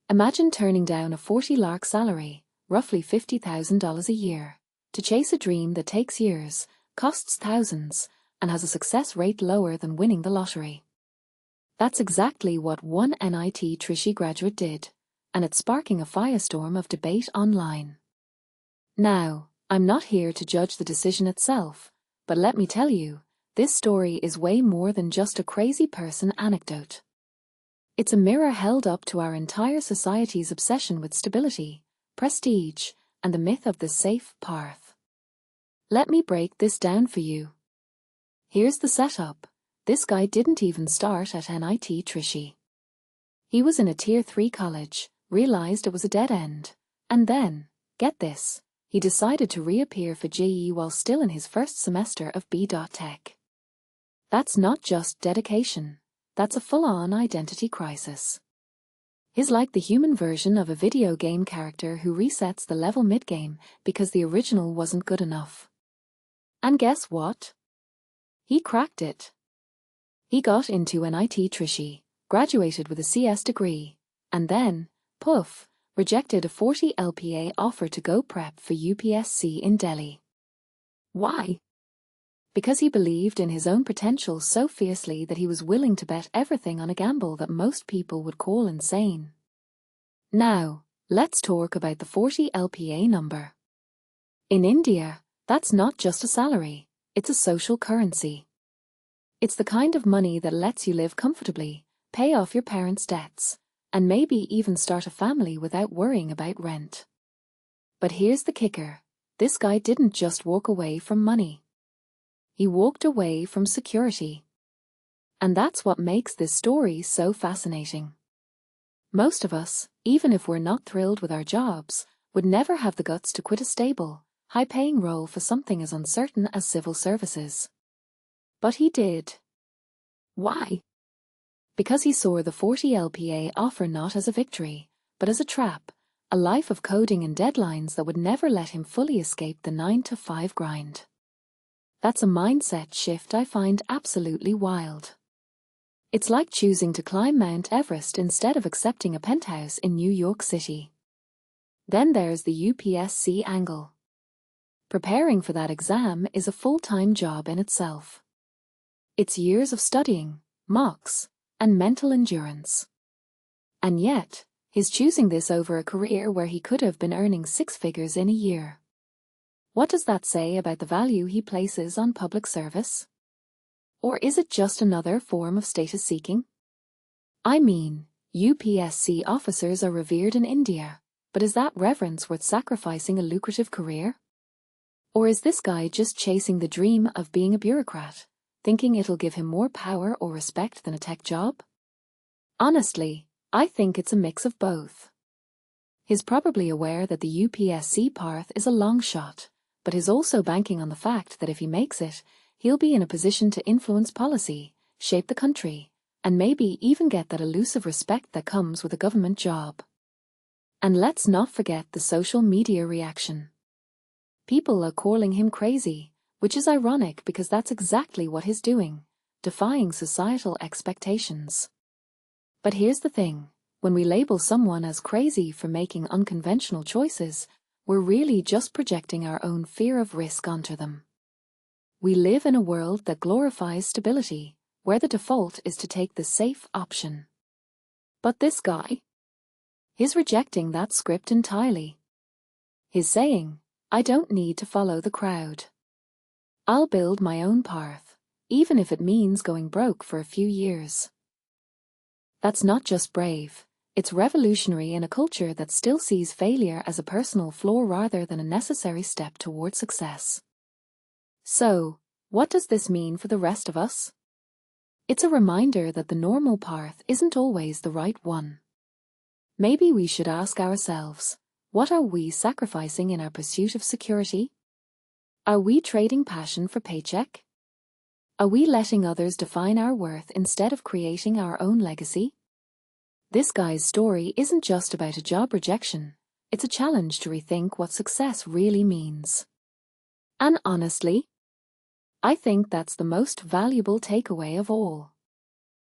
Imagine turning down a 40 Lakh salary, roughly $50,000 a year, to chase a dream that takes years, costs thousands, and has a success rate lower than winning the lottery. That's exactly what one NIT Trichy graduate did, and it's sparking a firestorm of debate online. Now, I'm not here to judge the decision itself, but let me tell you, this story is way more than just a crazy person anecdote. It's a mirror held up to our entire society's obsession with stability, prestige, and the myth of the safe path. Let me break this down for you. Here's the setup. This guy didn't even start at NIT Trichy. He was in a Tier 3 college, realized it was a dead end, and then, get this, he decided to reappear for JE while still in his first semester of B.Tech. That's not just dedication, that's a full-on identity crisis. He's like the human version of a video game character who resets the level mid-game because the original wasn't good enough. And guess what? He cracked it. He got into NIT Trichy, graduated with a CS degree, and then, poof, rejected a 40 LPA offer to go prep for UPSC in Delhi. Why? Because he believed in his own potential so fiercely that he was willing to bet everything on a gamble that most people would call insane. Now, let's talk about the 40 LPA number. In India, that's not just a salary, it's a social currency. It's the kind of money that lets you live comfortably, pay off your parents' debts, and maybe even start a family without worrying about rent. But here's the kicker, this guy didn't just walk away from money. He walked away from security. And that's what makes this story so fascinating. Most of us, even if we're not thrilled with our jobs, would never have the guts to quit a stable, high-paying role for something as uncertain as civil services. But he did. Why? Because he saw the 40 LPA offer not as a victory, but as a trap, a life of coding and deadlines that would never let him fully escape the 9-to-5 grind. That's a mindset shift I find absolutely wild. It's like choosing to climb Mount Everest instead of accepting a penthouse in New York City. Then there's the UPSC angle. Preparing for that exam is a full-time job in itself. It's years of studying, mocks, and mental endurance. And yet, he's choosing this over a career where he could have been earning 6 figures in a year. What does that say about the value he places on public service? Or is it just another form of status seeking? I mean, UPSC officers are revered in India, but is that reverence worth sacrificing a lucrative career? Or is this guy just chasing the dream of being a bureaucrat, thinking it'll give him more power or respect than a tech job? Honestly, I think it's a mix of both. He's probably aware that the UPSC path is a long shot, but is also banking on the fact that if he makes it, he'll be in a position to influence policy, shape the country, and maybe even get that elusive respect that comes with a government job. And let's not forget the social media reaction. People are calling him crazy, which is ironic because that's exactly what he's doing, defying societal expectations. But here's the thing, when we label someone as crazy for making unconventional choices, we're really just projecting our own fear of risk onto them. We live in a world that glorifies stability, where the default is to take the safe option. But this guy? He's rejecting that script entirely. He's saying, I don't need to follow the crowd. I'll build my own path, even if it means going broke for a few years. That's not just brave. It's revolutionary in a culture that still sees failure as a personal flaw rather than a necessary step toward success. So, what does this mean for the rest of us? It's a reminder that the normal path isn't always the right one. Maybe we should ask ourselves, what are we sacrificing in our pursuit of security? Are we trading passion for paycheck? Are we letting others define our worth instead of creating our own legacy? This guy's story isn't just about a job rejection, it's a challenge to rethink what success really means. And honestly, I think that's the most valuable takeaway of all.